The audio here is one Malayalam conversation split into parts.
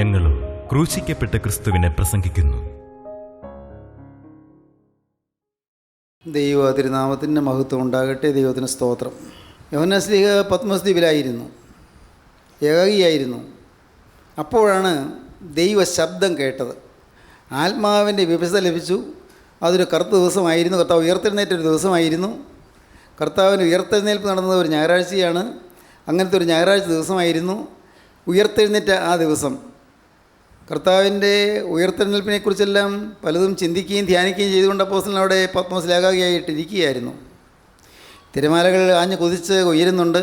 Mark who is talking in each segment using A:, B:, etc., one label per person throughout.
A: ഞങ്ങളും ക്രൂശിക്കപ്പെട്ട ക്രിസ്തുവിനെ പ്രസംഗിക്കുന്നു.
B: ദൈവ തിരുനാമത്തിൻ്റെ മഹത്വം ഉണ്ടാകട്ടെ. ദൈവത്തിന് സ്തോത്രം. യോഹന്നാൻ ശ്ലീഹ പത്മോസ് ദ്വീപിലായിരുന്നു, ഏകാഗിയായിരുന്നു. അപ്പോഴാണ് ദൈവ ശബ്ദം കേട്ടത്. ആത്മാവിൻ്റെ വിഭജത ലഭിച്ചു. അതൊരു കറുത്ത ദിവസമായിരുന്നു. കർത്താവ് ഉയർത്തെഴുന്നേറ്റൊരു ദിവസമായിരുന്നു. കർത്താവിന് ഉയർത്തെഴുന്നേൽപ്പ് നടന്നത് ഒരു ഞായറാഴ്ചയാണ്. അങ്ങനത്തെ ഒരു ഞായറാഴ്ച ദിവസമായിരുന്നു ഉയർത്തെഴുന്നേറ്റ ആ ദിവസം. കർത്താവിൻ്റെ ഉയർത്തെഴുന്നേൽപ്പിനെക്കുറിച്ചെല്ലാം പലതും ചിന്തിക്കുകയും ധ്യാനിക്കുകയും ചെയ്തുകൊണ്ട് അപ്പോസ്തലൻ അവിടെ പത്മോസിൽ ഏകാഗിയായിട്ടിരിക്കുകയായിരുന്നു. തിരമാലകൾ ആഞ്ഞ് കുതിച്ച് ഉയരുന്നുണ്ട്.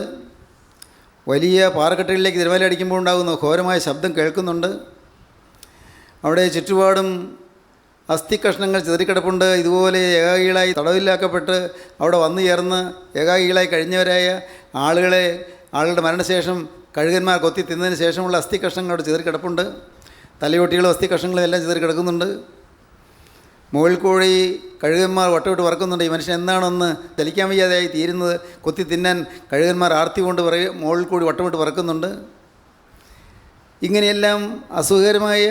B: വലിയ പാറക്കെട്ടുകളിലേക്ക് തിരമാല അടിക്കുമ്പോൾ ഉണ്ടാകുന്ന ഘോരമായ ശബ്ദം കേൾക്കുന്നുണ്ട്. അവിടെ ചുറ്റുപാടും അസ്ഥികഷ്ണങ്ങൾ ചിതറിക്കിടപ്പുണ്ട്. ഇതുപോലെ ഏകാഗികളായി തടവിലാക്കപ്പെട്ട് അവിടെ വന്നു ചേർന്ന് ഏകാഗികളായി കഴിഞ്ഞവരായ ആളുകളുടെ മരണശേഷം കഴുകന്മാർ കൊത്തി തിന്നതിന് ശേഷമുള്ള അസ്ഥികഷ്ണങ്ങൾ അവിടെ ചിതറിക്കിടപ്പുണ്ട്. തലയോട്ടികളും അസ്ഥികഷ്ണങ്ങളും എല്ലാം ചിതറിക്കിടക്കുന്നുണ്ട്. മുകളിൽ കൂടി കഴുകന്മാർ വട്ടമിട്ട് പറക്കുന്നുണ്ട്. ഈ മനുഷ്യൻ എന്നാണൊന്ന് ചലിക്കാൻ വയ്യാതെയായി തീരുന്നത്, കൊത്തി തിന്നാൻ കഴുകന്മാർ ആർത്തി കൊണ്ട് മുകളിൽ കൂടി വട്ടമിട്ട് പറക്കുന്നുണ്ട്. ഇങ്ങനെയെല്ലാം അസുഖകരമായ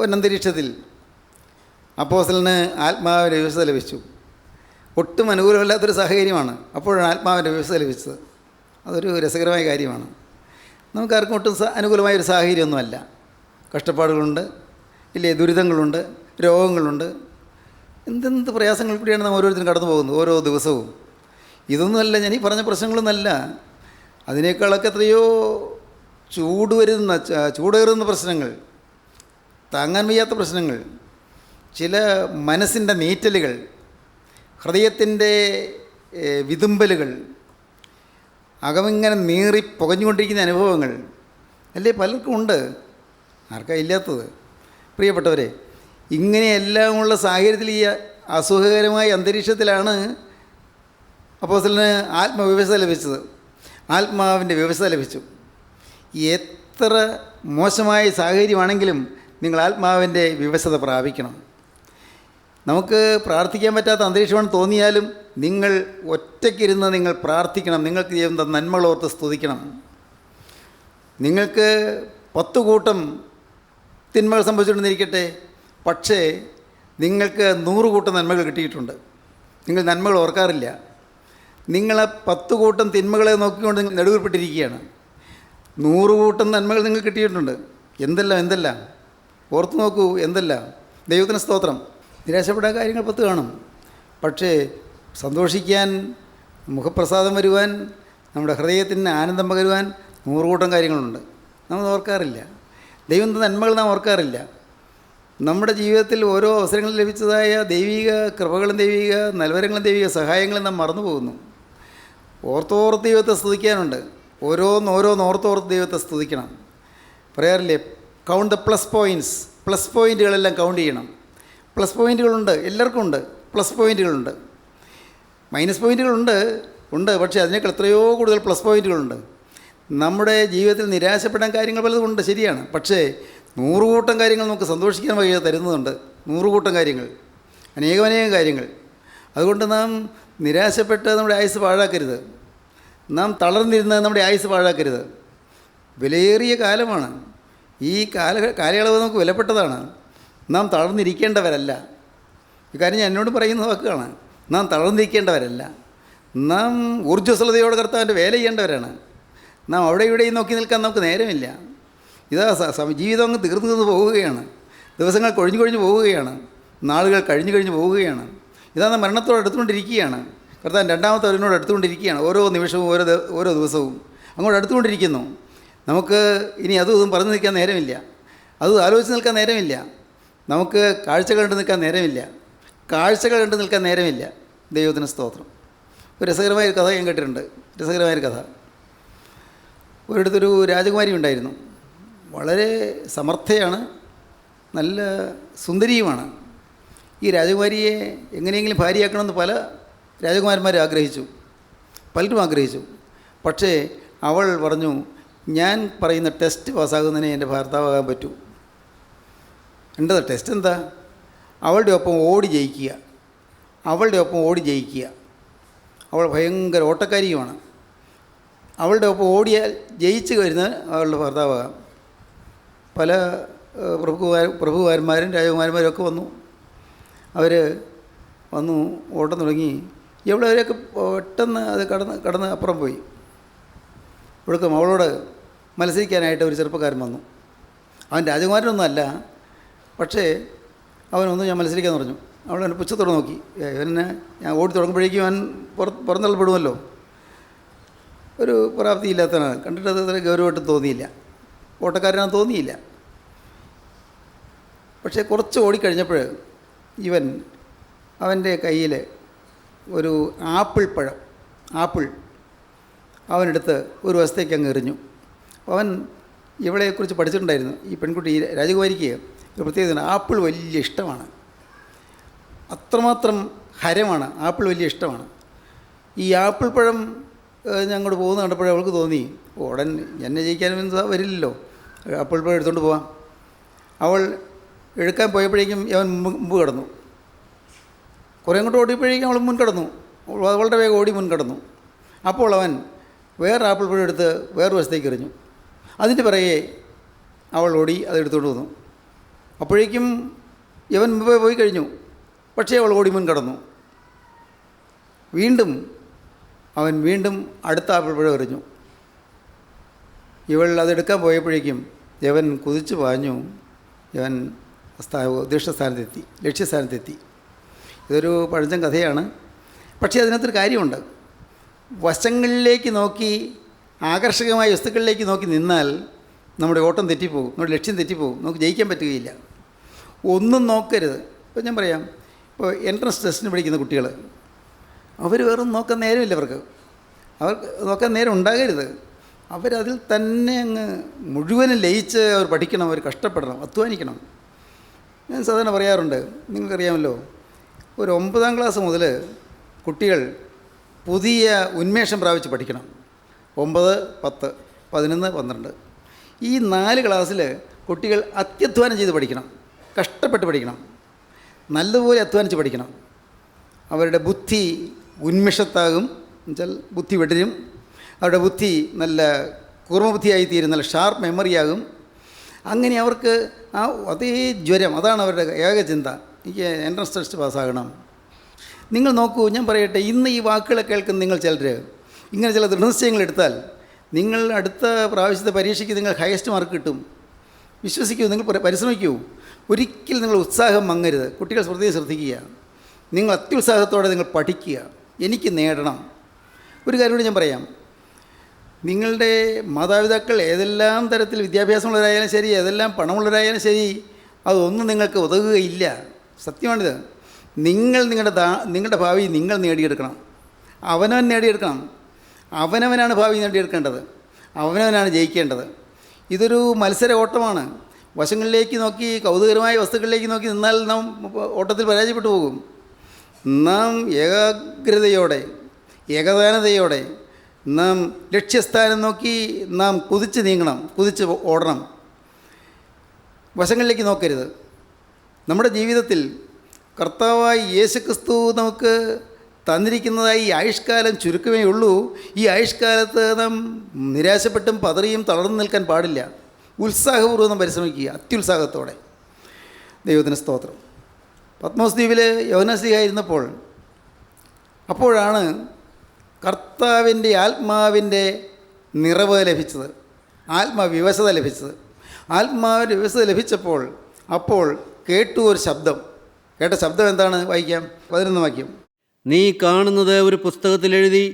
B: ഒരന്തരീക്ഷത്തിൽ അപ്പോസ്തലന് ആത്മാവിൻ്റെ വിവശത ലഭിച്ചു. ഒട്ടും അനുകൂലമല്ലാത്തൊരു സാഹചര്യമാണ്. അപ്പോഴാണ് ആത്മാവിൻ്റെ വിവശത ലഭിച്ചത്. അതൊരു രസകരമായ കാര്യമാണ്. നമുക്കാർക്കും ഒട്ടും അനുകൂലമായൊരു സാഹചര്യമൊന്നുമല്ല. കഷ്ടപ്പാടുകളുണ്ട്, ഇല്ലേ, ദുരിതങ്ങളുണ്ട്, രോഗങ്ങളുണ്ട്, എന്തെന്ത് പ്രയാസങ്ങൾ കൂടിയാണ് നാം ഓരോരുത്തരും കടന്നു പോകുന്നത് ഓരോ ദിവസവും. ഇതൊന്നുമല്ല, ഞാൻ ഈ പറഞ്ഞ പ്രശ്നങ്ങളൊന്നുമല്ല. അതിനേക്കാളൊക്കെ എത്രയോ ചൂടേറുന്ന പ്രശ്നങ്ങൾ, താങ്ങാൻ വയ്യാത്ത പ്രശ്നങ്ങൾ, ചില മനസ്സിൻ്റെ നീറ്റലുകൾ, ഹൃദയത്തിൻ്റെ വിതുമ്പലുകൾ, അകമിങ്ങനെ നീറി പുകഞ്ഞുകൊണ്ടിരിക്കുന്ന അനുഭവങ്ങൾ അല്ലേ പലർക്കും ഉണ്ട്. ആർക്കാ ഇല്ലാത്തത്? പ്രിയപ്പെട്ടവരെ, ഇങ്ങനെയെല്ലാമുള്ള സാഹചര്യത്തിൽ ഈ അസുഖകരമായ അന്തരീക്ഷത്തിലാണ് അപ്പോസ്തലന് ആത്മവിവശത ലഭിച്ചത്. ആത്മാവിൻ്റെ വിവശത ലഭിച്ചു. എത്ര മോശമായ സാഹചര്യമാണെങ്കിലും നിങ്ങൾ ആത്മാവിൻ്റെ വിവശത പ്രാപിക്കണം. നമുക്ക് പ്രാർത്ഥിക്കാൻ പറ്റാത്ത അന്തരീക്ഷമാണെന്ന് തോന്നിയാലും നിങ്ങൾ ഒറ്റയ്ക്കിരുന്ന് നിങ്ങൾ പ്രാർത്ഥിക്കണം. നിങ്ങൾക്ക് ചെയ്യുന്ന നന്മകളോർത്ത് സ്തുതിക്കണം. നിങ്ങൾക്ക് 10 കൂട്ടം തിന്മകൾ സംഭവിച്ചുകൊണ്ടിരിക്കട്ടെ, പക്ഷേ നിങ്ങൾക്ക് 100 കൂട്ടം നന്മകൾ കിട്ടിയിട്ടുണ്ട്. നിങ്ങൾ നന്മകൾ ഓർക്കാറില്ല. നിങ്ങൾ 10 കൂട്ടം തിന്മകളെ നോക്കിക്കൊണ്ട് നെടുവിൽപ്പെട്ടിരിക്കുകയാണ്. 100 കൂട്ടം നന്മകൾ നിങ്ങൾക്ക് കിട്ടിയിട്ടുണ്ട്. എന്തെല്ലാം ഓർത്തു നോക്കൂ, എന്തെല്ലാം. ദൈവത്തിന് സ്തോത്രം. നിരാശപ്പെടാൻ കാര്യങ്ങൾ 10 കാണും. പക്ഷേ സന്തോഷിക്കാൻ, മുഖപ്രസാദം വരുവാൻ, നമ്മുടെ ഹൃദയത്തിന് ആനന്ദം പകരുവാൻ 100 കൂട്ടം കാര്യങ്ങളുണ്ട്. നമ്മൾ ഓർക്കാറില്ല. ദൈവത്തിൻ്റെ നന്മകൾ നാം ഓർക്കാറില്ല. നമ്മുടെ ജീവിതത്തിൽ ഓരോ അവസരങ്ങളിൽ ലഭിച്ചതായ ദൈവിക കൃപകളും ദൈവിക നൽവരങ്ങളും ദൈവിക സഹായങ്ങളും നാം മറന്നു പോകുന്നു. ഓർത്തോർത്ത് ദൈവത്തെ സ്തുതിക്കാനുണ്ട്. ഓരോന്നോർത്തോർത്ത് ദൈവത്തെ സ്തുതിക്കണം. പറയാറില്ലേ, count the plus points. Plus പോയിൻറ്റുകളെല്ലാം കൗണ്ട് ചെയ്യണം. പ്ലസ് പോയിൻറ്റുകളുണ്ട്, എല്ലാവർക്കും ഉണ്ട്. പ്ലസ് പോയിൻറ്റുകളുണ്ട്, മൈനസ് പോയിൻറ്റുകളുണ്ട്. പക്ഷേ അതിനേക്കാൾ എത്രയോ കൂടുതൽ പ്ലസ് പോയിൻറ്റുകളുണ്ട്. നമ്മുടെ ജീവിതത്തിൽ നിരാശപ്പെടാൻ കാര്യങ്ങൾ പലതും ഉണ്ട്, ശരിയാണ്. പക്ഷേ 100 കൂട്ടം കാര്യങ്ങൾ നമുക്ക് സന്തോഷിക്കാൻ വഴിയെ തരുന്നുണ്ട്. 100 കൂട്ടം കാര്യങ്ങൾ, അനേകം കാര്യങ്ങൾ. അതുകൊണ്ട് നാം നിരാശപ്പെട്ട് നമ്മുടെ ആയുസ് പാഴാക്കരുത്. നാം തളർന്നിരുന്ന് നമ്മുടെ ആയുസ് പാഴാക്കരുത്. വിലയേറിയ കാലമാണ് ഈ കാലയളവ്. നമുക്ക് വിലപ്പെട്ടതാണ്. നാം തളർന്നിരിക്കേണ്ടവരല്ല. ഈ കാര്യം ഞാൻ എന്നോട് പറയുന്ന വാക്കാണ്. നാം തളർന്നിരിക്കേണ്ടവരല്ല. നാം ഊർജ്ജസ്വലതയോടെ കർത്താവിൻ്റെ വേല ചെയ്യേണ്ടവരാണ്. നാം അവിടെ ഇവിടെയും നോക്കി നിൽക്കാൻ നമുക്ക് നേരമില്ല. ഇതാ ജീവിതം അങ്ങ് തീർന്നു പോവുകയാണ്. ദിവസങ്ങൾ കൊഴിഞ്ഞു പോവുകയാണ്. നാളുകൾ കഴിഞ്ഞു പോവുകയാണ്. ഇതാ നാം മരണത്തോട് അടുത്തുകൊണ്ടിരിക്കുകയാണ്. കർത്താൻ രണ്ടാമത്തെ വരവിനോട് അടുത്തുകൊണ്ടിരിക്കുകയാണ്. ഓരോ നിമിഷവും ഓരോ ദിവസവും അങ്ങോട്ട് അടുത്തുകൊണ്ടിരിക്കുന്നു. നമുക്ക് ഇനി അതും പറഞ്ഞു നിൽക്കാൻ നേരമില്ല. അത് ആലോചിച്ച് നിൽക്കാൻ നേരമില്ല. നമുക്ക് കാഴ്ചകൾ കണ്ടു നിൽക്കാൻ നേരമില്ല. ദൈവത്തിന് സ്തോത്രം. ഒരു രസകരമായൊരു കഥ ഞാൻ കേട്ടിട്ടുണ്ട്. രസകരമായൊരു കഥ. ഒരിടത്തൊരു രാജകുമാരി ഉണ്ടായിരുന്നു. വളരെ സമർത്ഥയാണ്, നല്ല സുന്ദരിയുമാണ്. ഈ രാജകുമാരിയെ എങ്ങനെയെങ്കിലും ഭാര്യയാക്കണമെന്ന് പല രാജകുമാരന്മാരും പലരും ആഗ്രഹിച്ചു. പക്ഷേ അവൾ പറഞ്ഞു, ഞാൻ പറയുന്ന ടെസ്റ്റ് പാസ്സാകുന്നതിനെ എൻ്റെ ഭർത്താവാകാൻ പറ്റൂ. എൻ്റെ ടെസ്റ്റ് എന്താ? അവളുടെ ഒപ്പം ഓടി ജയിക്കുക. അവൾ ഭയങ്കര ഓട്ടക്കാരിയുമാണ്. അവളുടെ ഒപ്പം ഓടിയാൽ ജയിച്ച് വരുന്ന അവളുടെ ഭർത്താവാകാം. പല പ്രഭുകുമാരന്മാരും രാജകുമാരന്മാരും ഒക്കെ വന്നു. അവർ വന്നു ഓട്ടം തുടങ്ങി. എവിടെയൊക്കെ പെട്ടെന്ന് അത് കടന്ന് അപ്പുറം പോയി. ഇവിടേക്കും അവളോട് മത്സരിക്കാനായിട്ട് ഒരു ചെറുപ്പക്കാരൻ വന്നു. അവൻ രാജകുമാരനൊന്നും അല്ല, പക്ഷേ അവനൊന്നും ഞാൻ മത്സരിക്കാമെന്ന് പറഞ്ഞു. അവൾ എന്നെ പുച്ഛത്തോടെ നോക്കി. ഇവനെ ഞാൻ ഓടി തുടങ്ങുമ്പോഴേക്കും അവൻ പുറന്തള്ളപ്പെടുമല്ലോ. ഒരു പ്രാപ്തിയില്ലാത്തവനാണ്. കണ്ടിട്ട് അത് അത്ര ഗൗരവമായിട്ട് തോന്നിയില്ല, ഓട്ടക്കാരനാണെന്ന് തോന്നിയില്ല. പക്ഷേ കുറച്ച് ഓടിക്കഴിഞ്ഞപ്പോൾ അവൻ്റെ കയ്യിൽ ഒരു ആപ്പിൾ അവനെടുത്ത് ഒരു വശത്തേക്ക് അങ്ങ് എറിഞ്ഞു. അവൻ ഇവളെക്കുറിച്ച് പഠിച്ചിട്ടുണ്ടായിരുന്നു. ഈ പെൺകുട്ടി, ഈ രാജകുമാരിക്ക് ഒരു പ്രത്യേകത, ആപ്പിൾ വലിയ ഇഷ്ടമാണ്. അത്രമാത്രം ഹരമാണ്. ആപ്പിൾ വലിയ ഇഷ്ടമാണ്. ഈ ആപ്പിൾ പഴം ഞങ്ങോട്ട് പോകുന്ന കണ്ടപ്പോഴേ അവൾക്ക് തോന്നി, ഉടൻ എന്നെ ജയിക്കാനും വരില്ലല്ലോ, ആപ്പിൾ പഴം എടുത്തുകൊണ്ട് പോവാം. അവൾ എടുക്കാൻ പോയപ്പോഴേക്കും അവൻ മുമ്പ് കിടന്നു. കുറേ അങ്ങോട്ട് ഓടിയപ്പോഴേക്കും അവൾ മുൻകടന്നു. അവളുടെ വേഗം ഓടി മുൻകടന്നു. അപ്പോൾ അവൻ വേറെ ആപ്പിൾ പഴം എടുത്ത് വേറൊരു വശത്തേക്ക് എറിഞ്ഞു. അതിൻ്റെ പിറകെ അവൾ ഓടി അത് എടുത്തുകൊണ്ട് വന്നു. അപ്പോഴേക്കും ഇവൻ മുമ്പേ പോയി കഴിഞ്ഞു. പക്ഷേ അവൾ ഓടി മുൻകടന്നു. അവൻ വീണ്ടും അടുത്ത ആപ്പിൾ പഴം എറിഞ്ഞു. ഇവൾ അതെടുക്കാൻ പോയപ്പോഴേക്കും ഇവൻ കുതിച്ചു പാഞ്ഞു. ഇവൻ ലക്ഷ്യസ്ഥാനത്തെത്തി. ഇതൊരു പഴഞ്ചൻ കഥയാണ്. പക്ഷേ അതിനകത്തൊരു കാര്യമുണ്ട്. വശങ്ങളിലേക്ക് നോക്കി, ആകർഷകമായ വസ്തുക്കളിലേക്ക് നോക്കി നിന്നാൽ നമ്മുടെ ഓട്ടം തെറ്റിപ്പോകും, നമ്മുടെ ലക്ഷ്യം തെറ്റിപ്പോകും, നമുക്ക് ജയിക്കാൻ പറ്റുകയില്ല. ഒന്നും നോക്കരുത്. ഇപ്പോൾ ഞാൻ പറയാം, ഇപ്പോൾ എൻട്രൻസ് ടെസ്റ്റിന് പഠിക്കുന്ന കുട്ടികൾ, അവർ വേറൊന്നും നോക്കാൻ നേരമില്ല. അവർക്ക് നോക്കാൻ നേരം ഉണ്ടാകരുത്. അവരതിൽ തന്നെ അങ്ങ് മുഴുവനും ലയിച്ച് അവർ പഠിക്കണം, അവർ കഷ്ടപ്പെടണം, അധ്വാനിക്കണം. ഞാൻ സാധാരണ പറയാറുണ്ട്, നിങ്ങൾക്കറിയാമല്ലോ, ഒരു 9ാം ക്ലാസ് മുതൽ കുട്ടികൾ പുതിയ ഉന്മേഷം പ്രാപിച്ച് പഠിക്കണം. 9, 10, 11, 12 ഈ 4 ക്ലാസ്സിൽ കുട്ടികൾ അത്യധ്വാനം ചെയ്ത് പഠിക്കണം, കഷ്ടപ്പെട്ട് പഠിക്കണം, നല്ലതുപോലെ അധ്വാനിച്ച് പഠിക്കണം. അവരുടെ ബുദ്ധി ഉന്മേഷത്താകും, എന്നുവെച്ചാൽ ബുദ്ധി വെടരും. അവരുടെ ബുദ്ധി നല്ല കൂർമ്മബുദ്ധിയായിത്തീരും, നല്ല ഷാർപ്പ് മെമ്മറിയാകും. അങ്ങനെ അവർക്ക് അതേ ജ്വരം, അതാണ് അവരുടെ ഏക ചിന്ത, എനിക്ക് എൻട്രൻസ് ടെസ്റ്റ് പാസ്സാകണം. നിങ്ങൾ നോക്കൂ, ഞാൻ പറയട്ടെ, ഇന്ന് ഈ വാക്കുകളെ കേൾക്കുന്ന നിങ്ങൾ ചിലർ ഇങ്ങനെ ചില ദൃഢനിശ്ചയങ്ങളെടുത്താൽ നിങ്ങൾ അടുത്ത പ്രാവശ്യത്തെ പരീക്ഷയ്ക്ക് നിങ്ങൾ ഹയസ്റ്റ് മാർക്ക് കിട്ടും. വിശ്വസിക്കൂ, നിങ്ങൾ പരിശ്രമിക്കൂ. ഒരിക്കലും നിങ്ങൾ ഉത്സാഹം മങ്ങരുത്. കുട്ടികൾ ശ്രദ്ധിക്കുക. നിങ്ങൾ അത്യുത്സാഹത്തോടെ നിങ്ങൾ പഠിക്കുക. എനിക്ക് നേടണം. ഒരു കാര്യം കൂടി ഞാൻ പറയാം. നിങ്ങളുടെ മാതാപിതാക്കൾ ഏതെല്ലാം തരത്തിൽ വിദ്യാഭ്യാസമുള്ളവരായാലും ശരി, ഏതെല്ലാം പണമുള്ളവരായാലും ശരി, അതൊന്നും നിങ്ങൾക്ക് ഉതകുകയില്ല. സത്യമാണിത്. നിങ്ങൾ നിങ്ങളുടെ ഭാവി നിങ്ങൾ നേടിയെടുക്കണം. അവനവൻ നേടിയെടുക്കണം. അവനവനാണ് ഭാവി നേടിയെടുക്കേണ്ടത്. അവനവനാണ് ജയിക്കേണ്ടത്. ഇതൊരു മത്സര ഓട്ടമാണ്. വശങ്ങളിലേക്ക് നോക്കി, കൗതുകരമായ വസ്തുക്കളിലേക്ക് നോക്കി നിന്നാൽ നാം ഓട്ടത്തിൽ പരാജയപ്പെട്ടു പോകും. നാം ഏകാഗ്രതയോടെ, ഏകദാനതയോടെ നാം ലക്ഷ്യസ്ഥാനം നോക്കി നാം കുതിച്ച് നീങ്ങണം, കുതിച്ച് ഓടണം. വശങ്ങളിലേക്ക് നോക്കരുത്. നമ്മുടെ ജീവിതത്തിൽ കർത്താവായ യേശുക്രിസ്തു നമുക്ക് തന്നിരിക്കുന്നതായി ഈ ആയുഷ്കാലം ചുരുക്കമേ ഉള്ളൂ. ഈ ആയുഷ്കാലത്ത് നാം നിരാശപ്പെട്ടും പതറിയും തളർന്നു നിൽക്കാൻ പാടില്ല. ഉത്സാഹപൂർവ്വം നാം പരിശ്രമിക്കുക, അത്യുത്സാഹത്തോടെ. ദൈവത്തിന് സ്തോത്രം. പത്മോസ് ദ്വീപിൽ യോഹന്നാസ്ലീഹായിരുന്നപ്പോൾ അപ്പോഴാണ് കർത്താവിൻ്റെ ആത്മാവിൻ്റെ നിറവ് ലഭിച്ചത്, ആത്മവിവശത ലഭിച്ചത്. ആത്മാവിൻ്റെ വിവശത ലഭിച്ചപ്പോൾ അപ്പോൾ കേട്ടു ഒരു ശബ്ദം. കേട്ട ശബ്ദം എന്താണ്? വായിക്കാം, 11 വാക്യം.
C: നീ കാണുന്നത് ഒരു പുസ്തകത്തിൽ എഴുതി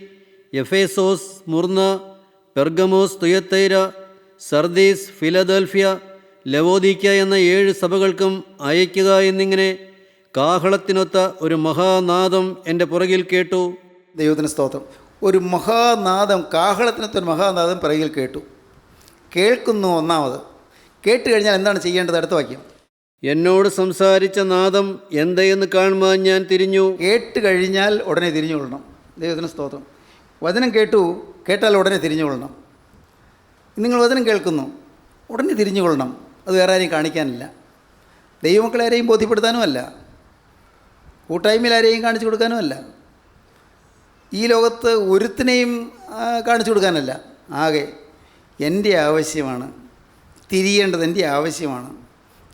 C: എഫേസോസ്, മുർന്ന, പെർഗമോസ്, തുയത്തൈര, സർദീസ്, ഫിലദൽഫിയ, ലവോദീക്ക എന്ന 7 സഭകൾക്കും അയക്കുക എന്നിങ്ങനെ കാഹളത്തിനൊത്ത ഒരു മഹാനാദം എൻ്റെ പുറകിൽ കേട്ടു.
B: ദൈവത്തിന് സ്തോത്രം. ഒരു മഹാനാദം, കാഹളത്തിനൊത്തൊരു മഹാനാദം പുറകിൽ കേട്ടു. കേൾക്കുന്നു ഒന്നാമത്. കേട്ട് കഴിഞ്ഞാൽ എന്താണ് ചെയ്യേണ്ടത്? അടുത്ത വാക്യം.
C: എന്നോട് സംസാരിച്ച നാദം എന്തെന്ന് കാണുവാൻ ഞാൻ തിരിഞ്ഞു.
B: കേട്ട് കഴിഞ്ഞാൽ ഉടനെ തിരിഞ്ഞുകൊള്ളണം. ദൈവത്തിന് സ്തോത്രം. വചനം കേട്ടാൽ ഉടനെ തിരിഞ്ഞുകൊള്ളണം. നിങ്ങൾ വചനം കേൾക്കുന്നു, ഉടനെ തിരിഞ്ഞുകൊള്ളണം. അത് വേറെ ആരെയും കാണിക്കാനില്ല. ദൈവമക്കളെ ആരെയും ബോധ്യപ്പെടുത്താനുമല്ല, കൂട്ടായ്മയിൽ ആരെയും കാണിച്ചു കൊടുക്കാനുമല്ല, ഈ ലോകത്ത് ഒരുത്തിനെയും കാണിച്ചു കൊടുക്കാനല്ല. ആകെ എൻ്റെ ആവശ്യമാണ്, തിരിയേണ്ടത് എൻ്റെ ആവശ്യമാണ്.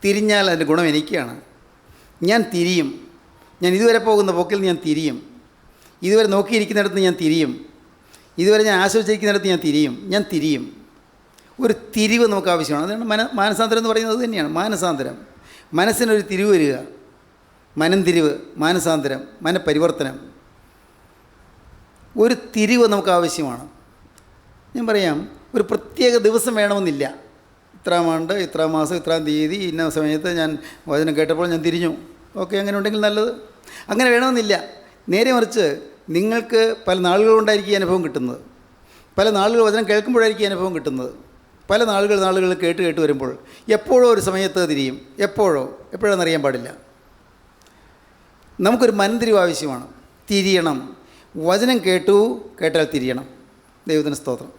B: തിരിഞ്ഞാൽ അതിൻ്റെ ഗുണം എനിക്കാണ്. ഞാൻ തിരിയും. ഞാൻ ഇതുവരെ പോകുന്ന പോക്കിൽ ഞാൻ തിരിയും. ഇതുവരെ നോക്കിയിരിക്കുന്നിടത്ത് ഞാൻ തിരിയും. ഇതുവരെ ഞാൻ ആശ്വസിച്ചിരിക്കുന്നിടത്ത് ഞാൻ തിരിയും. ഒരു തിരിവ് നമുക്ക് ആവശ്യമാണ്. അതാണ് മാനസാന്തരം എന്ന് പറയുന്നത്. അത് തന്നെയാണ് മാനസാന്തരം. മനസ്സിനൊരു തിരിവ് വരിക, മനംതിരിവ്, മാനസാന്തരം, മനപരിവർത്തനം. ഒരു തിരിവ് നമുക്ക് ആവശ്യമാണ്. ഞാൻ പറയാം, ഒരു പ്രത്യേക ദിവസം വേണമെന്നില്ല. ഇത്രാം ആണ്ട്, ഇത്രാം മാസം, ഇത്രാം തീയതി, ഇന്ന സമയത്ത് ഞാൻ വചനം കേട്ടപ്പോൾ ഞാൻ തിരിഞ്ഞു. ഓക്കെ, അങ്ങനെ ഉണ്ടെങ്കിൽ നല്ലത്. അങ്ങനെ വേണമെന്നില്ല. നേരെ മറിച്ച് നിങ്ങൾക്ക് പല നാളുകൾ കൊണ്ടായിരിക്കും ഈ അനുഭവം കിട്ടുന്നത്. പല നാളുകൾ വചനം കേൾക്കുമ്പോഴായിരിക്കും ഈ അനുഭവം കിട്ടുന്നത്. പല നാളുകൾ കേട്ട് വരുമ്പോൾ എപ്പോഴോ ഒരു സമയത്ത് തിരിയും. എപ്പോഴാണെന്നറിയാൻ പാടില്ല. നമുക്കൊരു മനംതിരിവ് ആവശ്യമാണ്. തിരിയണം. വചനം കേട്ടാൽ തിരിയണം. ദൈവത്തിന് സ്തോത്രം.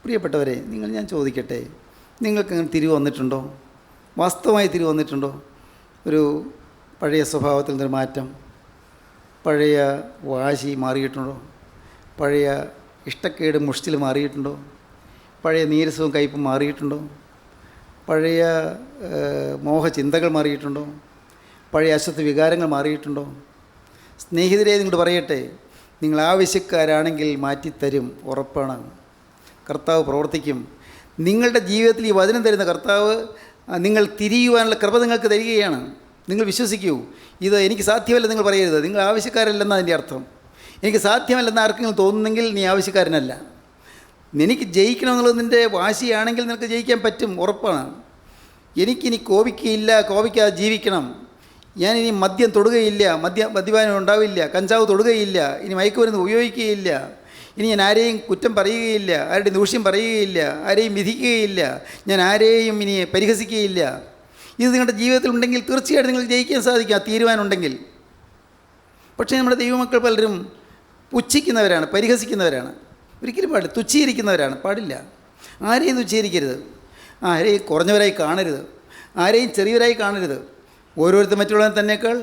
B: പ്രിയപ്പെട്ടവരെ, ഞാൻ ചോദിക്കട്ടെ, നിങ്ങൾക്ക് അങ്ങനെ തിരിവ് വന്നിട്ടുണ്ടോ? വാസ്തവമായി തിരിവ് വന്നിട്ടുണ്ടോ? ഒരു പഴയ സ്വഭാവത്തിൽ നിന്നൊരു മാറ്റം, പഴയ വാശി മാറിയിട്ടുണ്ടോ? പഴയ ഇഷ്ടക്കേട് മുഷ്ടിൽ മാറിയിട്ടുണ്ടോ? പഴയ നീരസവും കയ്പും മാറിയിട്ടുണ്ടോ? പഴയ മോഹചിന്തകൾ മാറിയിട്ടുണ്ടോ? പഴയ അശുദ്ധ വികാരങ്ങൾ മാറിയിട്ടുണ്ടോ? സ്നേഹിതരെ, നിങ്ങളോട് പറയട്ടെ, നിങ്ങൾ ആവശ്യക്കാരാണെങ്കിൽ മാറ്റിത്തരും, ഉറപ്പാണ്. കർത്താവ് പ്രവർത്തിക്കും. നിങ്ങളുടെ ജീവിതത്തിൽ ഈ വചനം തരുന്ന കർത്താവ് നിങ്ങൾ തിരിയുവാനുള്ള കൃപ നിങ്ങൾക്ക് തരികയാണ്. നിങ്ങൾ വിശ്വസിക്കൂ. ഇത് എനിക്ക് സാധ്യമല്ല നിങ്ങൾ പറയരുത്. നിങ്ങൾ ആവശ്യക്കാരല്ലെന്നാണ് അതിൻ്റെ അർത്ഥം. എനിക്ക് സാധ്യമല്ലെന്ന് ആർക്കെങ്കിലും തോന്നുന്നെങ്കിൽ നീ ആവശ്യക്കാരനല്ല. നിനക്ക് ജയിക്കണമെന്നുള്ളത് നിൻ്റെ വാശിയാണെങ്കിൽ നിനക്ക് ജയിക്കാൻ പറ്റും, ഉറപ്പാണ്. എനിക്കിനി കോപിക്കാതെ ജീവിക്കണം. ഞാനിനി മദ്യം തൊടുകയില്ല, മദ്യപാനം ഉണ്ടാവില്ല, കഞ്ചാവ് തൊടുകയില്ല, ഇനി മയക്കുമരുന്ന് ഉപയോഗിക്കുകയില്ല, ഇനി ഞാൻ ആരെയും കുറ്റം പറയുകയില്ല, ആരുടെയും ദൂഷ്യം പറയുകയില്ല, ആരെയും വിധിക്കുകയില്ല, ഞാൻ ആരെയും ഇനി പരിഹസിക്കുകയില്ല. ഇത് നിങ്ങളുടെ ജീവിതത്തിൽ ഉണ്ടെങ്കിൽ തീർച്ചയായിട്ടും നിങ്ങൾക്ക് ജയിക്കാൻ സാധിക്കും, ആ തീരുമാനമുണ്ടെങ്കിൽ. പക്ഷേ നമ്മുടെ ദൈവമക്കൾ പലരും പുച്ഛിക്കുന്നവരാണ്, പരിഹസിക്കുന്നവരാണ്. ഒരിക്കലും പാടില്ല. തുച്ഛീകരിക്കുന്നവരാണ്. പാടില്ല. ആരെയും തുച്ഛീകരിക്കരുത്. ആരെയും കുറഞ്ഞവരായി കാണരുത്. ആരെയും ചെറിയവരായി കാണരുത്. ഓരോരുത്തർ മറ്റുള്ളവരെ തന്നേക്കാൾ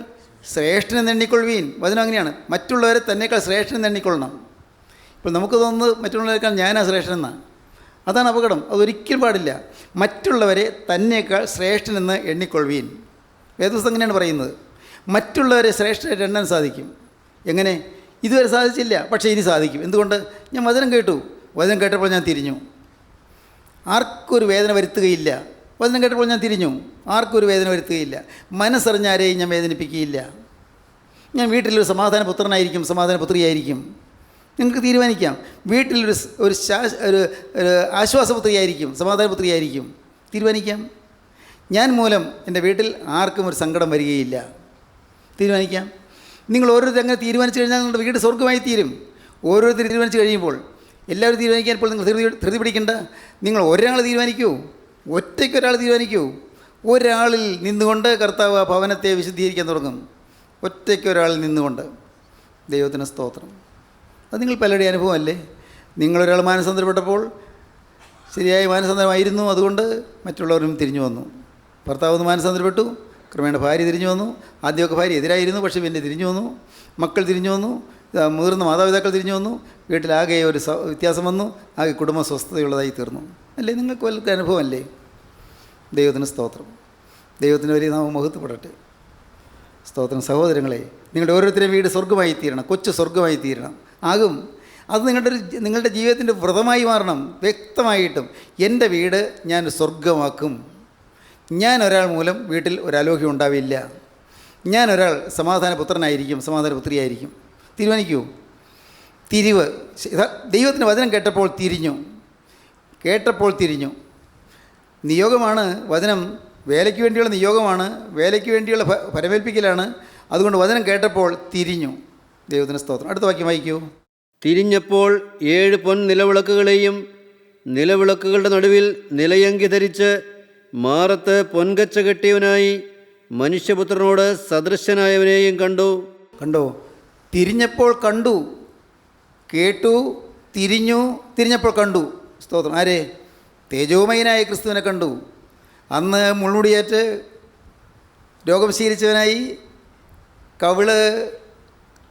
B: ശ്രേഷ്ഠനെന്ന് എണ്ണിക്കൊള്ളുവീൻ. വചനം അങ്ങനെയാണ്. മറ്റുള്ളവരെ തന്നേക്കാൾ ശ്രേഷ്ഠനെന്ന് എണ്ണിക്കൊള്ളണം. ഇപ്പോൾ നമുക്ക് തോന്നുന്നത് മറ്റുള്ളവരെക്കാൾ ഞാനാ ശ്രേഷ്ഠനെന്നാണ്. അതാണ് അപകടം. അതൊരിക്കലും പാടില്ല. മറ്റുള്ളവരെ തന്നേക്കാൾ ശ്രേഷ്ഠനെന്ന് എണ്ണിക്കൊള്ളുവീൻ. വേദപുസ്തകം അങ്ങനെയാണ് പറയുന്നത്. മറ്റുള്ളവരെ ശ്രേഷ്ഠരായിട്ട് എണ്ണാൻ സാധിക്കും. എങ്ങനെ? ഇതുവരെ സാധിച്ചില്ല, പക്ഷേ ഇനി സാധിക്കും. എന്തുകൊണ്ട്? ഞാൻ വചനം കേട്ടപ്പോൾ ഞാൻ തിരിഞ്ഞു. ആർക്കൊരു വേദന വരുത്തുകയില്ല. വചനം കേട്ടപ്പോൾ ഞാൻ തിരിഞ്ഞു. ആർക്കൊരു വേദന വരുത്തുകയില്ല. മനസ്സറിഞ്ഞ ആരെയും ഞാൻ വേദനിപ്പിക്കുകയില്ല. ഞാൻ വീട്ടിലൊരു സമാധാന പുത്രനായിരിക്കും, സമാധാന പുത്രിയായിരിക്കും. നിങ്ങൾക്ക് തീരുമാനിക്കാം. വീട്ടിലൊരു ഒരു ആശ്വാസപുത്രിയായിരിക്കും, സമാധാനപുത്രിയായിരിക്കും. തീരുമാനിക്കാം. ഞാൻ മൂലം എൻ്റെ വീട്ടിൽ ആർക്കും ഒരു സങ്കടം വരികയില്ല. തീരുമാനിക്കാം. നിങ്ങൾ ഓരോരുത്തർ അങ്ങനെ തീരുമാനിച്ചു കഴിഞ്ഞാൽ നിങ്ങളുടെ വീട് സ്വർഗ്ഗമായി തീരും. ഓരോരുത്തർ തീരുമാനിച്ചു കഴിയുമ്പോൾ എല്ലാവരും തീരുമാനിക്കാൻ ഇപ്പോൾ നിങ്ങൾ ധൃതി പിടിക്കേണ്ട. നിങ്ങൾ ഒരാൾ തീരുമാനിക്കൂ. ഒറ്റയ്ക്കൊരാൾ തീരുമാനിക്കൂ. ഒരാളിൽ നിന്നുകൊണ്ട് കർത്താവ് ആ ഭവനത്തെ വിശുദ്ധീകരിക്കാൻ തുടങ്ങും. ഒറ്റയ്ക്കൊരാളിൽ നിന്നുകൊണ്ട്. ദൈവത്തിന് സ്തോത്രം. അത് നിങ്ങൾ പലരുടെ അനുഭവമല്ലേ? നിങ്ങളൊരാൾ മാനസാന്തരപ്പെട്ടപ്പോൾ ശരിയായ മാനസാന്തരമായിരുന്നു, അതുകൊണ്ട് മറ്റുള്ളവരും തിരിഞ്ഞു വന്നു. ഭർത്താവ് ഒന്ന് മാനസാന്തരപ്പെട്ടു, ക്രമേണ ഭാര്യ തിരിഞ്ഞു വന്നു. ആദ്യമൊക്കെ ഭാര്യ എതിരായിരുന്നു, പക്ഷേ പിന്നെ തിരിഞ്ഞു വന്നു. മക്കൾ തിരിഞ്ഞു വന്നു. മുതിർന്ന മാതാപിതാക്കൾ തിരിഞ്ഞു വന്നു. വീട്ടിലാകെ ഒരു വ്യത്യാസം വന്നു. ആകെ കുടുംബ സ്വസ്ഥതയുള്ളതായി തീർന്നു. അല്ലേ? നിങ്ങൾക്ക് വല്ല അനുഭവമല്ലേ? ദൈവത്തിന് സ്തോത്രം. ദൈവത്തിന് വലിയ നാമം മഹത്വപ്പെടട്ടെ. സ്തോത്രം. സഹോദരങ്ങളെ, നിങ്ങളുടെ ഓരോരുത്തരുടെയും വീട് സ്വർഗ്ഗമായി തീരണം. കൊച്ചു സ്വർഗ്ഗമായി തീരണം. ആകും. അത് നിങ്ങളുടെ ജീവിതത്തിൻ്റെ വ്രതമായി മാറണം. വ്യക്തമായിട്ടും എൻ്റെ വീട് ഞാൻ സ്വർഗ്ഗമാക്കും. ഞാൻ ഒരാൾ മൂലം വീട്ടിൽ ഒരലോഹ്യം ഉണ്ടാവില്ല. ഞാൻ ഒരാൾ സമാധാന പുത്രനായിരിക്കും, സമാധാന പുത്രിയായിരിക്കും. തീരുമാനിക്കൂ. തിരിവ്. ദൈവത്തിൻ്റെ വചനം കേട്ടപ്പോൾ തിരിഞ്ഞു. നിയോഗമാണ് വചനം. വേലയ്ക്ക് വേണ്ടിയുള്ള നിയോഗമാണ്, വേലയ്ക്ക് വേണ്ടിയുള്ള ഫലമേൽപ്പിക്കലാണ്. അതുകൊണ്ട് വചനം കേട്ടപ്പോൾ തിരിഞ്ഞു. ദൈവത്തിന് സ്തോത്രം. അടുത്ത വാക്യം വായിക്കൂ.
C: തിരിഞ്ഞപ്പോൾ 7 പൊൻ നിലവിളക്കുകളെയും നിലവിളക്കുകളുടെ നടുവിൽ നിലയങ്കി ധരിച്ച് മാറത്ത് പൊൻകച്ച കെട്ടിയവനായി മനുഷ്യപുത്രനോട് സദൃശനായവനെയും കണ്ടോ?
B: തിരിഞ്ഞപ്പോൾ കണ്ടു, കേട്ടു, തിരിഞ്ഞപ്പോൾ കണ്ടു. സ്തോത്രം. ആരെ? തേജോമയനായ ക്രിസ്തുവിനെ കണ്ടു. അന്ന് മുൾമുടിയേറ്റ് രോഗം ശീലിച്ചവനായി, കവിള്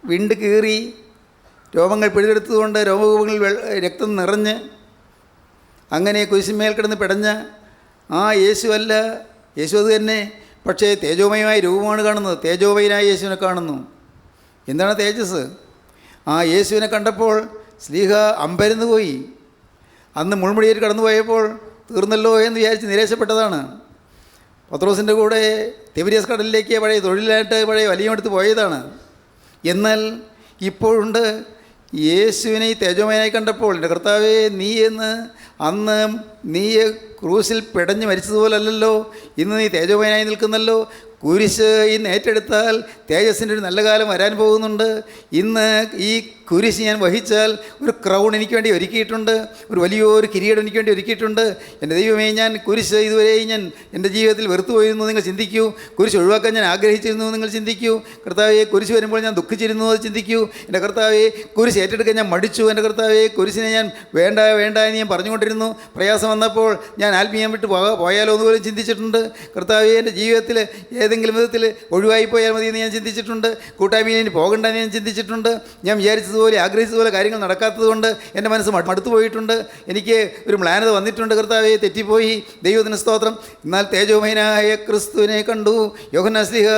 B: വിണ്ട് കീറി, രോമങ്ങൾ പിഴുതെടുത്തതുകൊണ്ട് രോമകൂപങ്ങളിൽ രക്തം നിറഞ്ഞ് അങ്ങനെ കുരിശിന്മേൽ കിടന്ന് പിടഞ്ഞ ആ യേശു അത് തന്നെ പക്ഷേ തേജോമയമായ രൂപമാണ് കാണുന്നത്. തേജോമയനായ യേശുവിനെ കാണുന്നു. എന്താണ് തേജസ്? ആ യേശുവിനെ കണ്ടപ്പോൾ ശ്ലീഹ അമ്പരന്ന് പോയി. അന്ന് മുൾമുടിയേറ്റ് കടന്നു പോയപ്പോൾ തീർന്നല്ലോ എന്ന് വിചാരിച്ച് നിരാശപ്പെട്ടതാണ്. പത്രോസിൻ്റെ കൂടെ തിബരിയസ് കടലിലേക്ക് പഴയ തൊഴിലായിട്ട് പഴയ വലിയമെടുത്ത് പോയതാണ്. എന്നാൽ ഇപ്പോഴുണ്ട് യേശുവിനെ ഈ തേജോമയനായി കണ്ടപ്പോൾ, എൻ്റെ കർത്താവേ നീ എന്ന് അന്ന് നീ ക്രൂശിൽ പിടഞ്ഞ് മരിച്ചതുപോലല്ലോ, ഇന്ന് നീ തേജോമയനായി നിൽക്കുന്നല്ലോ. കുരിശ് ഇന്ന് ഏറ്റെടുത്താൽ തേജസ്സിൻ്റെ ഒരു നല്ല കാലം വരാൻ പോകുന്നുണ്ട്. ഇന്ന് ഈ കുരിശ് ഞാൻ വഹിച്ചാൽ ഒരു ക്രൗൺ എനിക്ക് വേണ്ടി ഒരുക്കിയിട്ടുണ്ട്, ഒരു വലിയൊരു കിരീടം എനിക്ക് വേണ്ടി ഒരുക്കിയിട്ടുണ്ട്. എൻ്റെ ദൈവമേ, ഞാൻ കുരിശ് ഇതുവരെയും ഞാൻ എൻ്റെ ജീവിതത്തിൽ വെറുത്തു പോയിരുന്നു നിങ്ങൾ ചിന്തിക്കൂ. കുരിശ് ഒഴിവാക്കാൻ ഞാൻ ആഗ്രഹിച്ചിരുന്നു നിങ്ങൾ ചിന്തിക്കൂ. കർത്താവെ, കുരിശ് വരുമ്പോൾ ഞാൻ ദുഃഖിച്ചിരുന്നു അത് ചിന്തിക്കൂ. എൻ്റെ കർത്താവെ, കുരിശ് ഏറ്റെടുക്കാൻ ഞാൻ മടിച്ചു. എൻ്റെ കർത്താവെ, കുരിശിനെ ഞാൻ വേണ്ട വേണ്ട എന്ന് ഞാൻ പറഞ്ഞുകൊണ്ടിരുന്നു. പ്രയാസം വന്നപ്പോൾ ഞാൻ ആത്മീയം വിട്ട് പോയാലോ എന്ന് പോലും ചിന്തിച്ചിട്ടുണ്ട്. കർത്താവെ, എൻ്റെ ജീവിതത്തിൽ ഏതെങ്കിലും വിധത്തിൽ ഒഴിവായി പോയാൽ മതി എന്ന് ഞാൻ ചിന്തിച്ചിട്ടുണ്ട്. കൂട്ടായ്മയിൽ ഇനി പോകണ്ടെന്ന് ഞാൻ ചിന്തിച്ചിട്ടുണ്ട്. ഞാൻ വിചാരിച്ചതുപോലെ ആഗ്രഹിച്ചതുപോലെ കാര്യങ്ങൾ നടക്കാത്തതുകൊണ്ട് എൻ്റെ മനസ്സ് മടുത്തു പോയിട്ടുണ്ട്. എനിക്ക് ഒരു മ്ലാനത വന്നിട്ടുണ്ട്. കർത്താവെ, തെറ്റിപ്പോയി. ദൈവത്തിന് സ്തോത്രം. എന്നാൽ തേജോമയനായ ക്രിസ്തുവിനെ കണ്ടു യോഹന്നാൻ ശ്ലീഹ.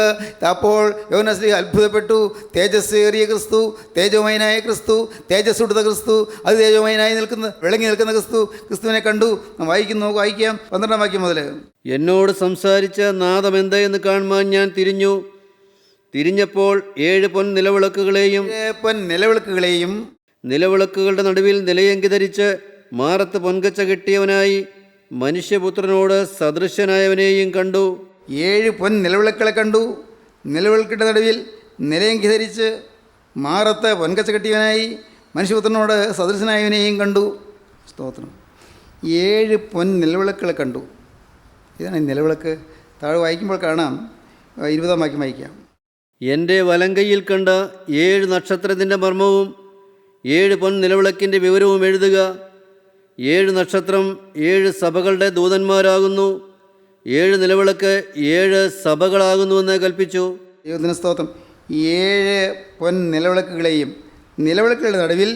B: അപ്പോൾ യോഹന്നാൻ ശ്ലീഹ അത്ഭുതപ്പെട്ടു. തേജസ്സേറിയ ക്രിസ്തു, തേജോമയനായ ക്രിസ്തു, തേജസ്സുടുത്ത ക്രിസ്തു, അത് തേജോമയനായി വിളങ്ങി നിൽക്കുന്ന ക്രിസ്തുവിനെ കണ്ടു. വായിക്കാം 12-ാം വാക്യം മുതൽ.
C: എന്നോട് സംസാരിച്ച നാദം എന്തെന്ന് കാണുവാൻ ഞാൻ തിരിഞ്ഞപ്പോൾ 7 പൊൻ നിലവിളക്കുകളെയും നിലവിളക്കുകളുടെ നടുവിൽ നിലയങ്കി ധരിച്ച് മാറത്ത് പൊൻകച്ച കെട്ടിയവനായി മനുഷ്യപുത്രനോട് സദൃശനായവനെയും കണ്ടു.
B: 7 പൊൻ നിലവിളക്കുകളെ കണ്ടു. നിലവിളക്കിൻ്റെ നടുവിൽ നിലയങ്കി ധരിച്ച് മാറത്ത് പൊൻകച്ച കെട്ടിയവനായി മനുഷ്യപുത്രനോട് സദൃശനായവനെയും കണ്ടു. സ്തോത്രം. 7 പൊൻ നിലവിളക്കുകളെ കണ്ടു. ഇതാണ് ഈ നിലവിളക്ക്. താഴെ വായിക്കുമ്പോൾ കാണാം. 20-ാം വാക്യം വായിക്കാം.
C: എൻ്റെ വലങ്കയിൽ കണ്ട 7 നക്ഷത്രത്തിൻ്റെ മർമ്മവും 7 പൊൻ നിലവിളക്കിൻ്റെ വിവരവും എഴുതുക. 7 നക്ഷത്രം 7 സഭകളുടെ ദൂതന്മാരാകുന്നു. 7 നിലവിളക്ക് 7 സഭകളാകുന്നുവെന്ന് കൽപ്പിച്ചു.
B: ദൈവത്തിന് സ്തോത്രം. 7 പൊൻ നിലവിളക്കുകളെയും നിലവിളക്കുകളുടെ നടുവിൽ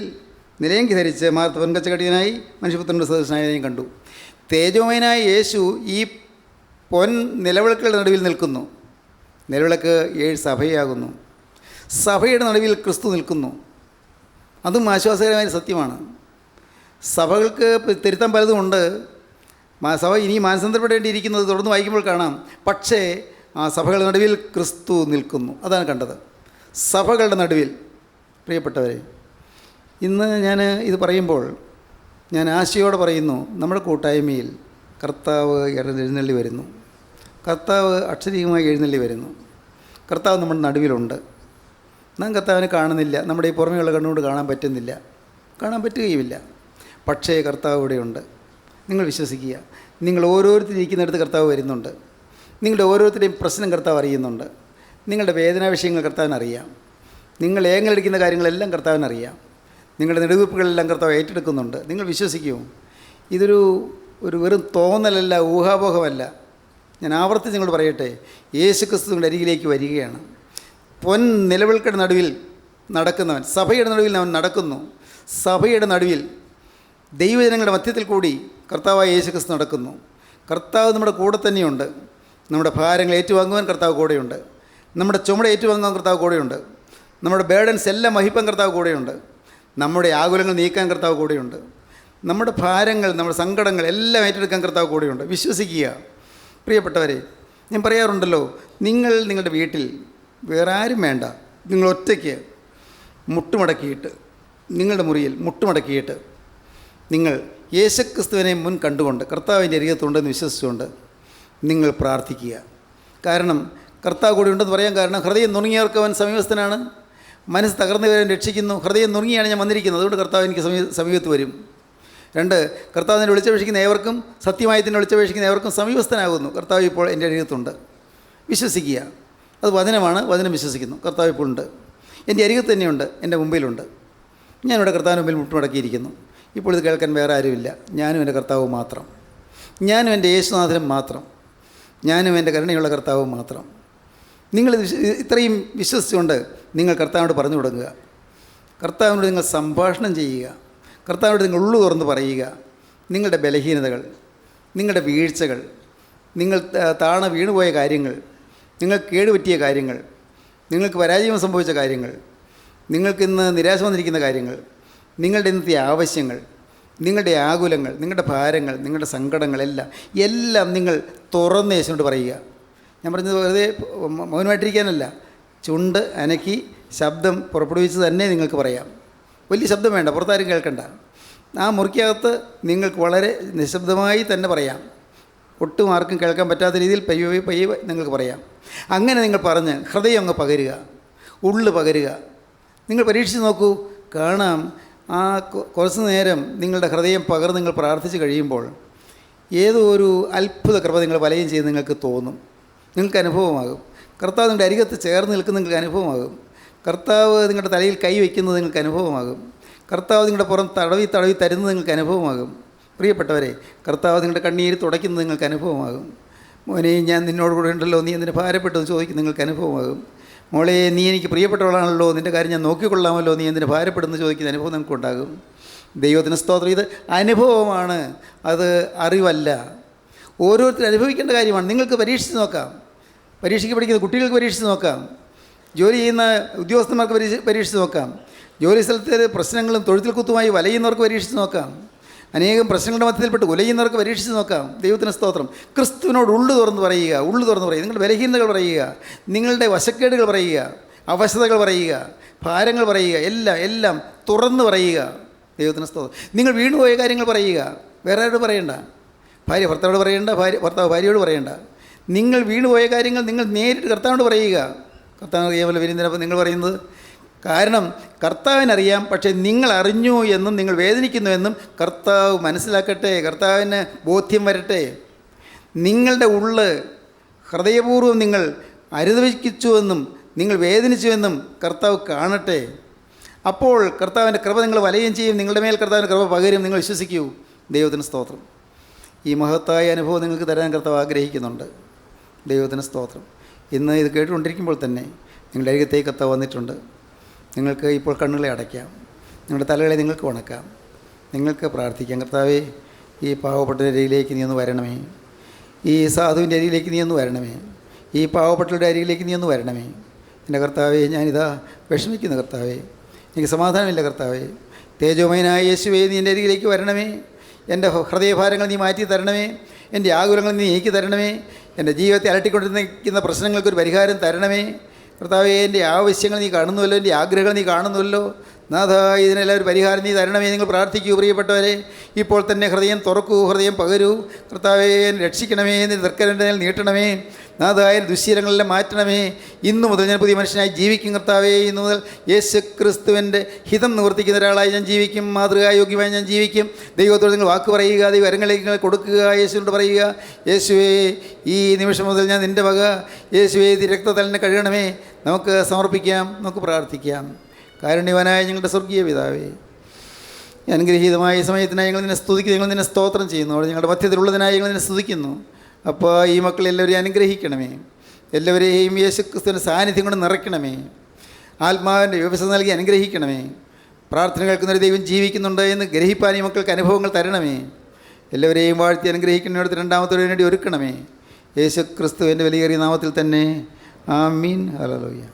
B: നിലയങ്കി ധരിച്ച് മാർത്ത് പൊൻകച്ച കെട്ടിയവനായി മനുഷ്യപുത്രൻ്റെ സദൃശനായവനെയും കണ്ടു. തേജോമയനായ യേശു ഈ പൊൻ നിലവിളക്കുകളുടെ നടുവിൽ നിൽക്കുന്നു. നിലവിളക്ക് 7 സഭയാകുന്നു. സഭയുടെ നടുവിൽ ക്രിസ്തു നിൽക്കുന്നു. അതും ആശ്വാസകരമായ സത്യമാണ്. സഭകൾക്ക് തിരുത്താൻ പലതുമുണ്ട്. സഭ ഇനി മാനസാന്തരപ്പെടേണ്ടിയിരിക്കുന്നത് തുടർന്ന് വായിക്കുമ്പോൾ കാണാം. പക്ഷേ ആ സഭകളുടെ നടുവിൽ ക്രിസ്തു നിൽക്കുന്നു. അതാണ് കണ്ടത്. സഭകളുടെ നടുവിൽ. പ്രിയപ്പെട്ടവരെ, ഇന്ന് ഞാൻ ഇത് പറയുമ്പോൾ ഞാൻ ആശയോടെ പറയുന്നു, നമ്മുടെ കൂട്ടായ്മയിൽ കർത്താവ് എഴുന്നള്ളി വരുന്നു. കർത്താവ് അക്ഷരീയമായി എഴുന്നള്ളി വരുന്നു. കർത്താവ് നമ്മുടെ നടുവിലുണ്ട്. നാം കർത്താവിനെ കാണുന്നില്ല. നമ്മുടെ ഈ പുറമേയുള്ള കണ്ണുകൊണ്ട് കാണാൻ പറ്റുന്നില്ല, കാണാൻ പറ്റുകയുമില്ല. പക്ഷേ കർത്താവ് ഇവിടെയുണ്ട്. നിങ്ങൾ വിശ്വസിക്കുക. നിങ്ങൾ ഓരോരുത്തരും ഇരിക്കുന്നിടത്ത് കർത്താവ് വരുന്നുണ്ട്. നിങ്ങളുടെ ഓരോരുത്തരുടെയും പ്രശ്നം കർത്താവ് അറിയുന്നുണ്ട്. നിങ്ങളുടെ വേദനാ വിഷയങ്ങൾ കർത്താവിനറിയാം. നിങ്ങൾ ഏങ്ങലടിക്കുന്ന കാര്യങ്ങളെല്ലാം കർത്താവിനറിയാം. നിങ്ങളുടെ നെടുവീർപ്പുകളെല്ലാം കർത്താവ് ഏറ്റെടുക്കുന്നുണ്ട്. നിങ്ങൾ വിശ്വസിക്കുമോ? ഇതൊരു വെറും തോന്നലല്ല, ഊഹാപോഹമല്ല. ഞാൻ ആവർത്തിച്ച് നിങ്ങളോട് പറയട്ടെ, യേശു ക്രിസ്തു നിങ്ങളുടെ അരികിലേക്ക് വരികയാണ്. പൊൻ നിലവിളക്കുടെ നടുവിൽ നടക്കുന്നവൻ, സഭയുടെ നടുവിൽ അവൻ നടക്കുന്നു. സഭയുടെ നടുവിൽ ദൈവജനങ്ങളുടെ മധ്യത്തിൽ കൂടി കർത്താവായ യേശു ക്രിസ്തു നടക്കുന്നു. കർത്താവ് നമ്മുടെ കൂടെ തന്നെയുണ്ട്. നമ്മുടെ ഭാരങ്ങൾ ഏറ്റുവാങ്ങുവാൻ കർത്താവ് കൂടെയുണ്ട്. നമ്മുടെ ചുമട് ഏറ്റുവാങ്ങുവാൻ കർത്താവ് കൂടെയുണ്ട്. നമ്മുടെ ബേഡൻസ് എല്ലാം വഹിപ്പാൻ കർത്താവ് കൂടെയുണ്ട്. നമ്മുടെ ആകുലങ്ങൾ നീക്കാൻ കർത്താവ് കൂടെയുണ്ട്. നമ്മുടെ ഭാരങ്ങൾ, നമ്മുടെ സങ്കടങ്ങൾ എല്ലാം ഏറ്റെടുക്കാൻ കർത്താവ് കൂടെയുണ്ട്. വിശ്വസിക്കുക. പ്രിയപ്പെട്ടവരെ, ഞാൻ പറയാറുണ്ടല്ലോ, നിങ്ങളുടെ വീട്ടിൽ വേറെ ആരും വേണ്ട. നിങ്ങൾ ഒറ്റയ്ക്ക് മുട്ടുമടക്കിയിട്ട്, നിങ്ങളുടെ മുറിയിൽ മുട്ടുമടക്കിയിട്ട് നിങ്ങൾ യേശുക്രിസ്തുവിനെ മുൻ കണ്ടുകൊണ്ട് കർത്താവിൻ്റെ അരികത്തുണ്ടെന്ന് വിശ്വസിച്ചുകൊണ്ട് നിങ്ങൾ പ്രാർത്ഥിക്കുക. കാരണം കർത്താവ് കൂടെ ഉണ്ടെന്ന് പറയാൻ കാരണം, ഹൃദയം നുറുങ്ങിയവർക്ക് അവൻ സമീപസ്ഥനാണ്, മനസ്സ് തകർന്നവരെ രക്ഷിക്കുന്നു. ഹൃദയം നുറുങ്ങിയാണ് ഞാൻ വന്നിരിക്കുന്നത്, അതുകൊണ്ട് കർത്താവ് എനിക്ക് സമീപത്ത് വരും. 2, കർത്താവിനെ വിളിച്ചപേക്ഷിക്കുന്ന ഏവർക്കും, സത്യമായി തന്നെ വിളിച്ചപേക്ഷിക്കുന്ന ഏവർക്കും സമീപസ്ഥനാകുന്നു. കർത്താവ് ഇപ്പോൾ എൻ്റെ അരികത്തുണ്ട്. വിശ്വസിക്കുക. അത് വചനമാണ്. വചനം വിശ്വസിക്കുന്നു. കർത്താവ് ഇപ്പോൾ ഉണ്ട്, എൻ്റെ അരികത്ത് തന്നെയുണ്ട്, എൻ്റെ മുമ്പിലുണ്ട്. ഞാനിവിടെ കർത്താവിന് മുമ്പിൽ മുട്ടുമടക്കിയിരിക്കുന്നു. ഇപ്പോൾ ഇത് കേൾക്കാൻ വേറെ ആരുമില്ല. ഞാനും എൻ്റെ കർത്താവും മാത്രം. ഞാനും എൻ്റെ യേശുനാഥനും മാത്രം. ഞാനും എൻ്റെ കരുണയുള്ള കർത്താവും മാത്രം. നിങ്ങൾ ഇത്രയും വിശ്വസിച്ചുകൊണ്ട് നിങ്ങൾ കർത്താവിനോട് പറഞ്ഞു കൊടുക്കുക. കർത്താവിനോട് നിങ്ങൾ സംഭാഷണം ചെയ്യുക. കർത്താവിനോട് നിങ്ങൾ ഉള്ളു തുറന്ന് പറയുക. നിങ്ങളുടെ ബലഹീനതകൾ, നിങ്ങളുടെ വീഴ്ചകൾ, നിങ്ങൾ വീണുപോയ കാര്യങ്ങൾ, നിങ്ങൾക്ക് കേടുപറ്റിയ കാര്യങ്ങൾ, നിങ്ങൾക്ക് പരാജയം സംഭവിച്ച കാര്യങ്ങൾ, നിങ്ങൾക്കിന്ന് നിരാശ വന്നിരിക്കുന്ന കാര്യങ്ങൾ, നിങ്ങളുടെ ഇന്നത്തെ ആവശ്യങ്ങൾ, നിങ്ങളുടെ ആകുലങ്ങൾ, നിങ്ങളുടെ ഭാരങ്ങൾ, നിങ്ങളുടെ സങ്കടങ്ങളെല്ലാം നിങ്ങൾ തുറന്ന് യേശുവിനോട് പറയുക. ഞാൻ പറഞ്ഞത് വെറുതെ മൗനമായിട്ടിരിക്കാനല്ല, ചുണ്ട് അനക്കി ശബ്ദം പുറപ്പെടുവിച്ച് തന്നെ നിങ്ങൾക്ക് പറയാം. വലിയ ശബ്ദം വേണ്ട, പുറത്താരും കേൾക്കണ്ട. ആ മുറിക്കകത്ത് നിങ്ങൾക്ക് വളരെ നിശബ്ദമായി തന്നെ പറയാം. ഒട്ടും ആർക്കും കേൾക്കാൻ പറ്റാത്ത രീതിയിൽ പയ്യെ നിങ്ങൾക്ക് പറയാം. അങ്ങനെ നിങ്ങൾ പറഞ്ഞ് ഹൃദയം അങ്ങ് പകരുക, ഉള്ളു പകരുക. നിങ്ങൾ പരീക്ഷിച്ച് നോക്കൂ, കാണാം. ആ കുറച്ച് നേരം നിങ്ങളുടെ ഹൃദയം പകർന്ന് നിങ്ങൾ പ്രാർത്ഥിച്ച് കഴിയുമ്പോൾ ഏതോ ഒരു അത്ഭുത കൃപ നിങ്ങൾ വലയം ചെയ്ത് നിങ്ങൾക്ക് തോന്നും, നിങ്ങൾക്ക് അനുഭവമാകും. കർത്താവ് നിങ്ങളുടെ അരികത്ത് ചേർന്ന് നിൽക്കുന്ന നിങ്ങൾക്ക് അനുഭവമാകും. കർത്താവ് നിങ്ങളുടെ തലയിൽ കൈ വയ്ക്കുന്നത് നിങ്ങൾക്ക് അനുഭവമാകും. കർത്താവ് നിങ്ങളുടെ പുറം തടവി തരുന്നത് നിങ്ങൾക്ക് അനുഭവമാകും. പ്രിയപ്പെട്ടവരെ, കർത്താവ് നിങ്ങളുടെ കണ്ണീര് തുടയ്ക്കുന്നത് നിങ്ങൾക്ക് അനുഭവമാകും. മോനെ, ഞാൻ നിന്നോട് കൂടെ ഉണ്ടല്ലോ, നീ എന്തിന് ഭാരപ്പെട്ടെന്ന് ചോദിക്കുന്നത് നിങ്ങൾക്ക് അനുഭവമാകും. മോളെ, നീ എനിക്ക് പ്രിയപ്പെട്ടവളാണല്ലോ, നിൻ്റെ കാര്യം ഞാൻ നോക്കിക്കൊള്ളാമല്ലോ, നീ എന്തിന് ഭാരപ്പെടുന്നു ചോദിക്കുന്ന അനുഭവം നിങ്ങൾക്കുണ്ടാകും. ദൈവത്തിന് സ്തോത്രം. ഇത് അനുഭവമാണ്, അത് അറിവല്ല. ഓരോരുത്തരും അനുഭവിക്കേണ്ട കാര്യമാണ്. നിങ്ങൾക്ക് പരീക്ഷിച്ച് നോക്കാം. പരീക്ഷയ്ക്ക് പഠിക്കുന്ന കുട്ടികൾക്ക് പരീക്ഷിച്ച് നോക്കാം. ജോലി ചെയ്യുന്ന ഉദ്യോഗസ്ഥന്മാർക്ക് പരീക്ഷിച്ച് നോക്കാം. ജോലി സ്ഥലത്തെ പ്രശ്നങ്ങളും തൊഴുത്തിൽ കുത്തുമായി വലയുന്നവർക്ക് പരീക്ഷിച്ച് നോക്കാം. അനേകം പ്രശ്നങ്ങളുടെ മധ്യത്തിൽപ്പെട്ട് ഉലയുന്നവർക്ക് പരീക്ഷിച്ച് നോക്കാം. ദൈവത്തിന് സ്തോത്രം. ക്രിസ്തുവിനോട് ഉള്ളു തുറന്ന് പറയുക. നിങ്ങളുടെ ബലഹീനതകൾ പറയുക, നിങ്ങളുടെ വശക്കേടുകൾ പറയുക, അവശതകൾ പറയുക, ഭാരങ്ങൾ പറയുക, എല്ലാം തുറന്ന് പറയുക. ദൈവത്തിന് സ്തോത്രം. നിങ്ങൾ വീണുപോയ കാര്യങ്ങൾ പറയുക. വേറെ ആരോട് പറയണ്ട. ഭാര്യ ഭർത്താവോട് പറയണ്ട, ഭർത്താവ് ഭാര്യയോട് പറയണ്ട. നിങ്ങൾ വീണുപോയ കാര്യങ്ങൾ നിങ്ങൾ നേരിട്ട് കർത്താവിനോട് പറയുക. കർത്താവ് അറിയാമല്ലോ വിരിന്തരപ്പം നിങ്ങൾ പറയുന്നത്. കാരണം കർത്താവിനറിയാം, പക്ഷേ നിങ്ങൾ അറിഞ്ഞു എന്നും നിങ്ങൾ വേദനിക്കുന്നു എന്നും കർത്താവ് മനസ്സിലാക്കട്ടെ, കർത്താവിന് ബോധ്യം വരട്ടെ. നിങ്ങളുടെ ഉള്ള് ഹൃദയപൂർവ്വം നിങ്ങൾ അനുദപിച്ചുവെന്നും നിങ്ങൾ വേദനിച്ചുവെന്നും കർത്താവ് കാണട്ടെ. അപ്പോൾ കർത്താവിൻ്റെ കൃപ നിങ്ങൾ വലയം ചെയ്യും. നിങ്ങളുടെ മേൽ കർത്താവിൻ്റെ കൃപ പകരും. നിങ്ങൾ വിശ്വസിക്കൂ. ദൈവത്തിന് സ്തോത്രം. ഈ മഹത്തായ അനുഭവം നിങ്ങൾക്ക് തരാൻ കർത്താവ് ആഗ്രഹിക്കുന്നുണ്ട്. ദൈവത്തിന് സ്തോത്രം. ഇന്ന് ഇത് കേട്ടുകൊണ്ടിരിക്കുമ്പോൾ തന്നെ നിങ്ങളുടെ അരികത്തേക്ക് കർത്താവ് വന്നിട്ടുണ്ട്. നിങ്ങൾക്ക് ഇപ്പോൾ കണ്ണുകളെ അടയ്ക്കാം, നിങ്ങളുടെ തലകളെ നിങ്ങൾക്ക് ഉണക്കാം, നിങ്ങൾക്ക് പ്രാർത്ഥിക്കാം. കർത്താവേ, ഈ പാവപ്പെട്ട അരികിലേക്ക് നീ ഒന്ന് വരണമേ. ഈ സാധുവിൻ്റെ അരികിലേക്ക് നീ ഒന്ന് വരണമേ. ഈ പാവപ്പെട്ടവരുടെ അരികിലേക്ക് നീ ഒന്ന് വരണമേ. എൻ്റെ കർത്താവേ, ഞാനിതാ വിഷമിക്കുന്നു കർത്താവേ, എനിക്ക് സമാധാനമില്ല കർത്താവേ. തേജോമയനായ യേശുവേ, നീ എൻ്റെ അരികിലേക്ക് വരണമേ. എൻ്റെ ഹൃദയഭാരങ്ങൾ നീ മാറ്റി തരണമേ. എൻ്റെ ആകുലങ്ങൾ നീ നീക്കി തരണമേ. എൻ്റെ ജീവിതത്തെ അലട്ടിക്കൊണ്ടിരിക്കുന്ന പ്രശ്നങ്ങൾക്കൊരു പരിഹാരം തരണമേ. കർത്താവേ, എൻ്റെ ആവശ്യങ്ങൾ നീ കാണുന്നുവല്ലോ, എൻ്റെ ആഗ്രഹങ്ങൾ നീ കാണുന്നുവല്ലോ. നാഥ, ഇതിനെല്ലാം ഒരു പരിഹാരം നീ തരണമേ. നിങ്ങൾ പ്രാർത്ഥിക്കൂ പ്രിയപ്പെട്ടവരെ. ഇപ്പോൾ തന്നെ ഹൃദയം തുറക്കൂ, ഹൃദയം പകരൂ. കർത്താവേ, എന്നെ രക്ഷിക്കണമേ, നിന്റെ തൃക്കരൻ്റെ മേൽ നീട്ടണമേ. നാഥ, എൻ്റെ ദുശ്ശീലങ്ങളെല്ലാം മാറ്റണമേ. ഇന്നു മുതൽ ഞാൻ പുതിയ മനുഷ്യനായി ജീവിക്കും കർത്താവേ. ഇന്നു മുതൽ യേശു ക്രിസ്തുവിൻ്റെ ഹിതം നിവർത്തിക്കുന്ന ഒരാളായി ഞാൻ ജീവിക്കും. മാതൃകായോഗ്യമായി ഞാൻ ജീവിക്കും. ദൈവത്തോട് നിങ്ങൾ വാക്ക് പറയുക, ദൈവരങ്ങളിലേക്ക് നിങ്ങൾ കൊടുക്കുക. യേശുവിനോട് പറയുക, യേശുവേ, ഈ നിമിഷം മുതൽ ഞാൻ നിൻ്റെ വക. യേശുവേ, രക്തത്തലിനെ കഴുകണമേ. നമുക്ക് സമർപ്പിക്കാം, നമുക്ക് പ്രാർത്ഥിക്കാം. കാരുണ്യവാനായ ഞങ്ങളുടെ സ്വർഗീയ പിതാവേ, അനുഗ്രഹീതമായ സമയത്തിനായി ഞങ്ങൾ നിന്നെ സ്തുതിക്കുന്നു. ഞങ്ങൾ നിന്നെ സ്തോത്രം ചെയ്യുന്നു. അവിടെ ഞങ്ങളുടെ മധ്യത്തിലുള്ളതിനായി ഞങ്ങൾ നിന്നെ സ്തുതിക്കുന്നു. അപ്പോൾ ഈ മക്കളെല്ലാവരെയും അനുഗ്രഹിക്കണമേ. എല്ലാവരെയും യേശുക്രിസ്തുവിൻ്റെ സാന്നിധ്യം കൊണ്ട് നിറയ്ക്കണമേ. ആത്മാവിൻ്റെ വ്യവസ്ഥ നൽകി അനുഗ്രഹിക്കണമേ. പ്രാർത്ഥന കേൾക്കുന്നൊരു ദൈവം ജീവിക്കുന്നുണ്ട് എന്ന് ഗ്രഹിപ്പാൻ ഈ മക്കൾക്ക് അനുഭവങ്ങൾ തരണമേ. എല്ലാവരെയും വാഴ്ത്തി അനുഗ്രഹിക്കുന്നതിനടുത്ത് രണ്ടാമത്തോടെ വേണ്ടി ഒരുക്കണമേ. യേശുക്രിസ്തുവിൻ്റെ വിലയേറിയ നാമത്തിൽ തന്നെ. ആമീൻ. ഹല്ലേലൂയ.